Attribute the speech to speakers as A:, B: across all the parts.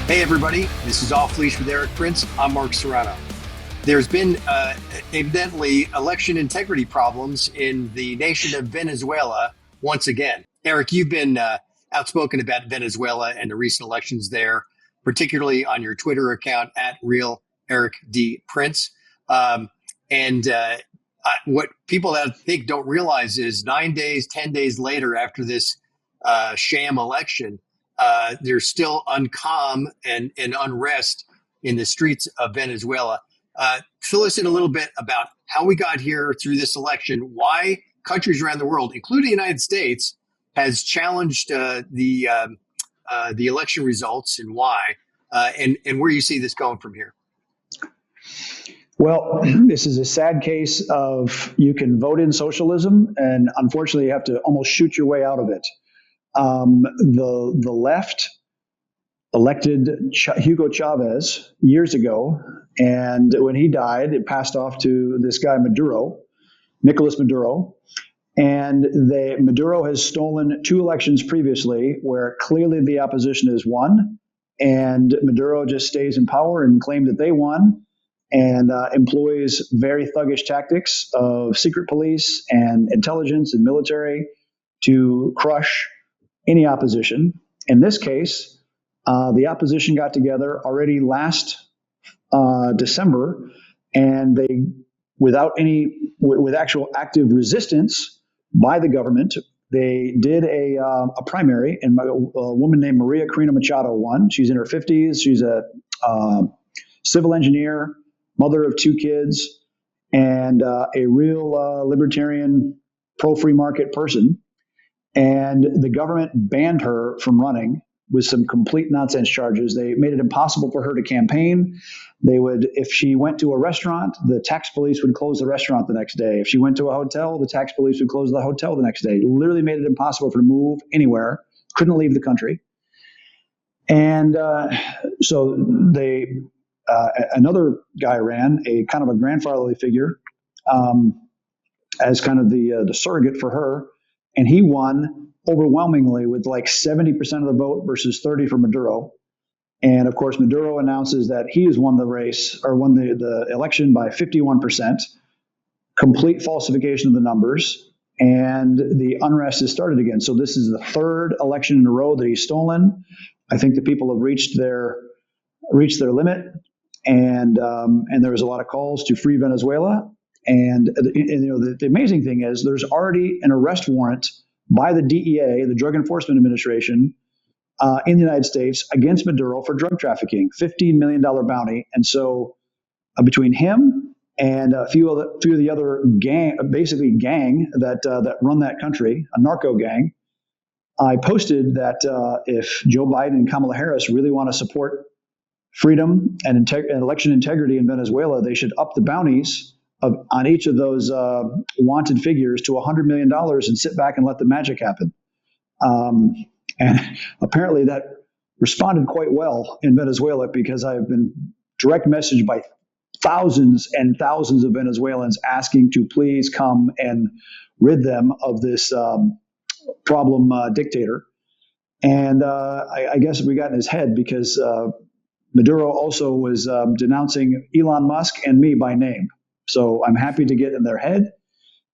A: Hey everybody, this is Off Leash with Erik Prince. I'm Mark Serrano. There's been evidently election integrity problems in the nation of Venezuela once again. Erik, you've been outspoken about Venezuela and the recent elections there, particularly on your Twitter account at Real Erik D Prince. And what people I think don't realize is 9 days, 10 days later after this sham election, there's still uncalm and unrest in the streets of Venezuela. Fill us in a little bit about how we got here through this election, why countries around the world, including the United States, has challenged the election results and why, and where you see this going from here.
B: Well, this is a sad case of you can vote in socialism, and unfortunately, you have to almost shoot your way out of it. The left elected Hugo Chavez years ago, and when he died, it passed off to this guy Maduro, Nicolas Maduro, and Maduro has stolen two elections previously where clearly the opposition has won, and Maduro just stays in power and claimed that they won, and employs very thuggish tactics of secret police and intelligence and military to crush any opposition. In this case, the opposition got together already last December, and they, with actual active resistance by the government, they did a primary, and a woman named Maria Corina Machado won. She's in her 50s. She's a civil engineer, mother of two kids, and a real libertarian, pro-free market person. And the government banned her from running with some complete nonsense charges. They made it impossible for her to campaign. If she went to a restaurant, the tax police would close the restaurant the next day. If she went to a hotel, the tax police would close the hotel the next day. Literally made it impossible for her to move anywhere. Couldn't leave the country. And so another guy ran, a kind of a grandfatherly figure, as kind of the surrogate for her. And he won overwhelmingly with like 70% of the vote versus 30 for Maduro. And of course, Maduro announces that he has won the race, or won the election by 51%, complete falsification of the numbers, and the unrest has started again. So this is the third election in a row that he's stolen. I think the people have reached their limit, and there was a lot of calls to free Venezuela. And the amazing thing is there's already an arrest warrant by the DEA, the Drug Enforcement Administration, in the United States against Maduro for drug trafficking, $15 million bounty. And so between him and a few of the other gang that run that country, a narco-gang, I posted that if Joe Biden and Kamala Harris really want to support freedom and election integrity in Venezuela, they should up the bounties on each of those wanted figures to $100 million and sit back and let the magic happen. And apparently that responded quite well in Venezuela, because I have been direct messaged by thousands and thousands of Venezuelans asking to please come and rid them of this problem dictator. And I guess we got in his head, because Maduro also was denouncing Elon Musk and me by name. So I'm happy to get in their head,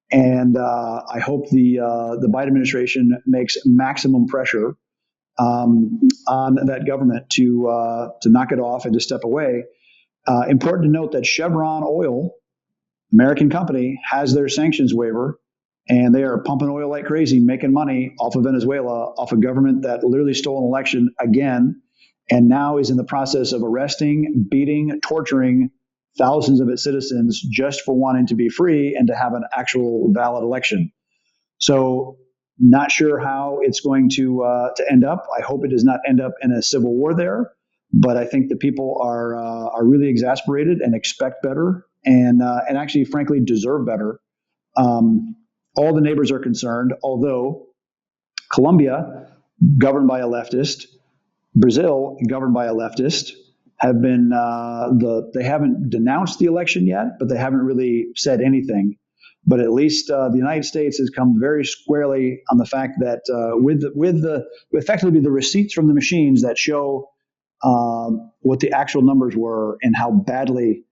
B: and I hope the Biden administration makes maximum pressure on that government to knock it off and to step away. Important to note that Chevron Oil, American company, has their sanctions waiver, and they are pumping oil like crazy, making money off of Venezuela, off a government that literally stole an election again, and now is in the process of arresting, beating, torturing thousands of its citizens just for wanting to be free and to have an actual valid election. So not sure how it's going to end up. I hope it does not end up in a civil war there, but I think the people are really exasperated and expect better, and actually, frankly, deserve better. All the neighbors are concerned, although Colombia, governed by a leftist, Brazil, governed by a leftist, have been they haven't denounced the election yet, but they haven't really said anything. But at least the United States has come very squarely on the fact that with effectively the receipts from the machines that show what the actual numbers were and how badly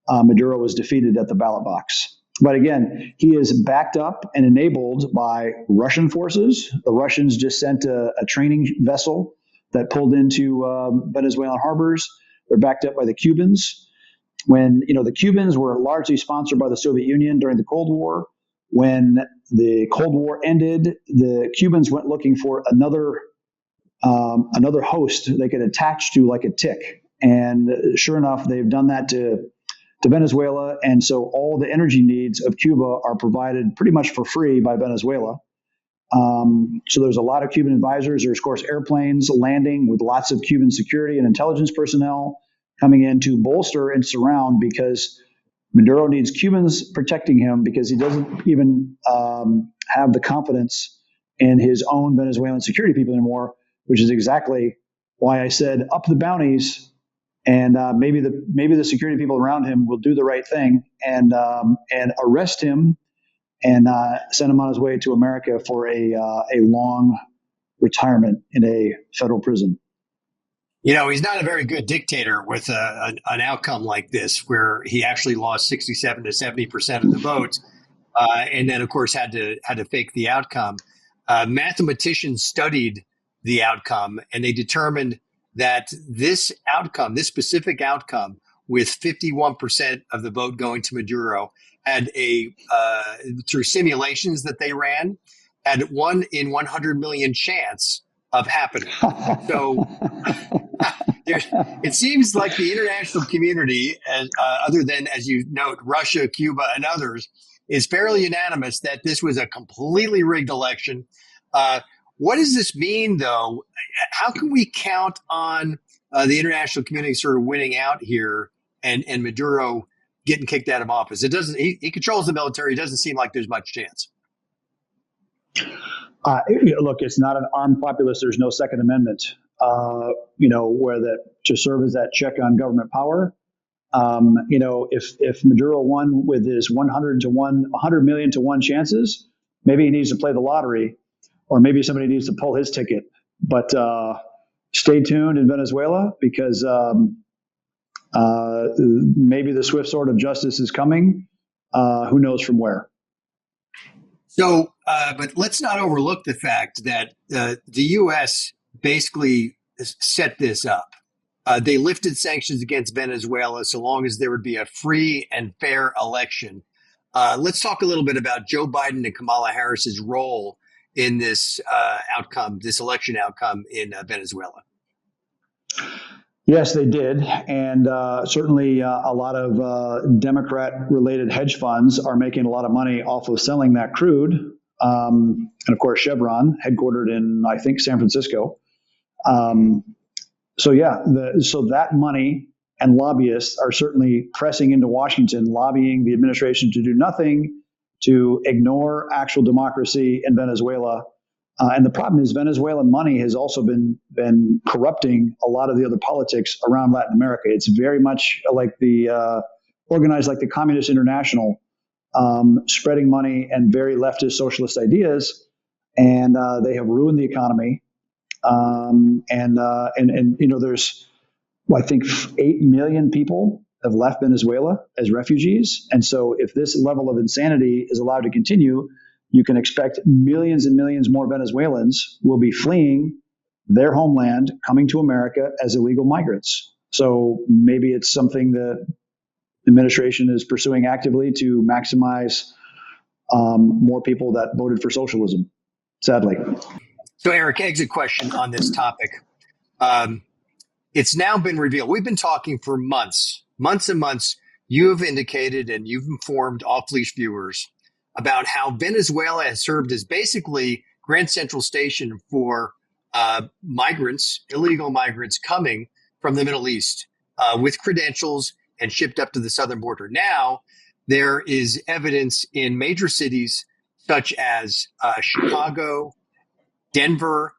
B: Maduro was defeated at the ballot box. But again, he is backed up and enabled by Russian forces. The Russians just sent a training vessel that pulled into Venezuelan harbors. They're backed up by the Cubans. When the Cubans were largely sponsored by the Soviet Union during the Cold War. When the Cold War ended, the Cubans went looking for another host they could attach to like a tick. And sure enough, they've done that to Venezuela. And so all the energy needs of Cuba are provided pretty much for free by Venezuela. So there's a lot of Cuban advisors. There's, of course, airplanes landing with lots of Cuban security and intelligence personnel coming in to bolster and surround, because Maduro needs Cubans protecting him, because he doesn't even have the confidence in his own Venezuelan security people anymore, which is exactly why I said up the bounties, and maybe the security people around him will do the right thing and arrest him and send him on his way to America for a long retirement in a federal prison.
A: He's not a very good dictator with an outcome like this, where he actually lost 67 to 70% of the votes, and then, of course, had to fake the outcome. Mathematicians studied the outcome, and they determined that this specific outcome, with 51% of the vote going to Maduro, had through simulations that they ran, had 1 in 100 million chance of happening. So it seems like the international community, other than, as you note, Russia, Cuba, and others, is fairly unanimous that this was a completely rigged election. What does this mean, though? How can we count on the international community sort of winning out here and Maduro getting kicked out of office? It doesn't. He controls the military. It doesn't seem like there's much chance.
B: Look, it's not an armed populace. There's no Second Amendment. Where to serve as that check on government power. If Maduro won with his 100 million to 1 chances, maybe he needs to play the lottery, or maybe somebody needs to pull his ticket. But stay tuned in Venezuela, because maybe the swift sword of justice is coming. Who knows from where?
A: So, but let's not overlook the fact that the U.S. basically set this up. They lifted sanctions against Venezuela so long as there would be a free and fair election. Let's talk a little bit about Joe Biden and Kamala Harris's role in this election outcome in Venezuela.
B: Yes, they did. And certainly a lot of Democrat-related hedge funds are making a lot of money off of selling that crude. And of course, Chevron, headquartered in, I think, San Francisco. So that money and lobbyists are certainly pressing into Washington, lobbying the administration to do nothing, to ignore actual democracy in Venezuela. And the problem is, Venezuelan money has also been corrupting a lot of the other politics around Latin America. It's very much like organized like the Communist International, spreading money and very leftist socialist ideas, and they have ruined the economy. There's, I think, 8 million people have left Venezuela as refugees. And so if this level of insanity is allowed to continue, you can expect millions and millions more Venezuelans will be fleeing their homeland, coming to America as illegal migrants. So maybe it's something that the administration is pursuing actively to maximize more people that voted for socialism, sadly.
A: So, Eric, exit question on this topic. It's now been revealed. We've been talking for months and months. You have indicated and you've informed off-leash viewers about how Venezuela has served as basically Grand Central Station for migrants, illegal migrants coming from the Middle East with credentials and shipped up to the southern border. Now, there is evidence in major cities such as Chicago, Denver,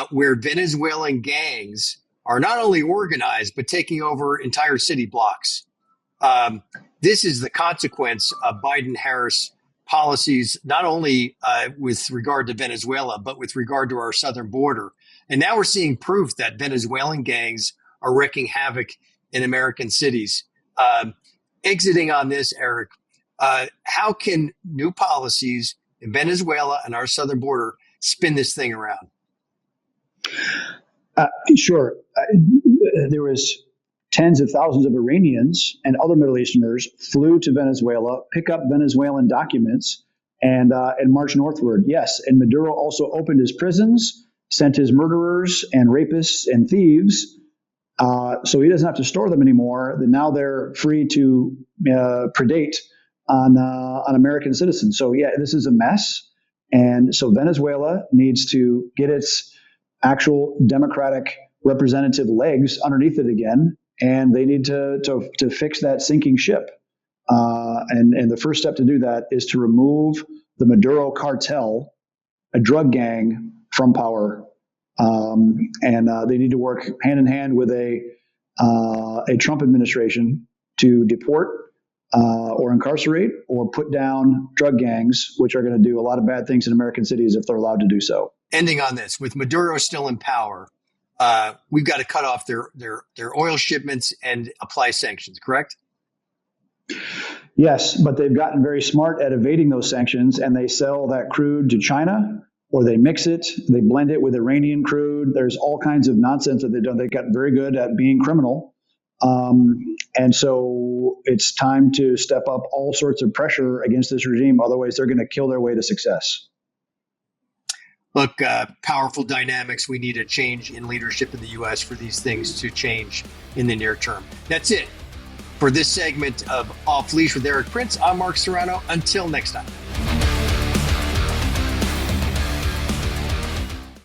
A: where Venezuelan gangs are not only organized, but taking over entire city blocks. This is the consequence of Biden-Harris policies, not only with regard to Venezuela, but with regard to our southern border. And now we're seeing proof that Venezuelan gangs are wreaking havoc in American cities. Exiting on this, Erik, how can new policies in Venezuela and our southern border spin this thing around?
B: Sure. There was tens of thousands of Iranians and other Middle Easterners flew to Venezuela, pick up Venezuelan documents, and march northward. Yes, and Maduro also opened his prisons, sent his murderers and rapists and thieves, so he doesn't have to store them anymore. Now they're free to predate on American citizens. So yeah, this is a mess, and so Venezuela needs to get its actual democratic representative legs underneath it again, and they need to fix that sinking ship. And the first step to do that is to remove the Maduro cartel, a drug gang, from power. And they need to work hand in hand with a Trump administration to deport or incarcerate or put down drug gangs, which are going to do a lot of bad things in American cities if they're allowed to do so.
A: Ending on this, with Maduro still in power, we've got to cut off their oil shipments and apply sanctions, correct?
B: Yes, but they've gotten very smart at evading those sanctions, and they sell that crude to China, or they mix it, they blend it with Iranian crude. There's all kinds of nonsense that they've done. They got very good at being criminal. And so it's time to step up all sorts of pressure against this regime. Otherwise, they're going to kill their way to success.
A: Look, powerful dynamics. We need a change in leadership in the U.S. for these things to change in the near term. That's it for this segment of Off Leash with Erik Prince. I'm Mark Serrano. Until next time.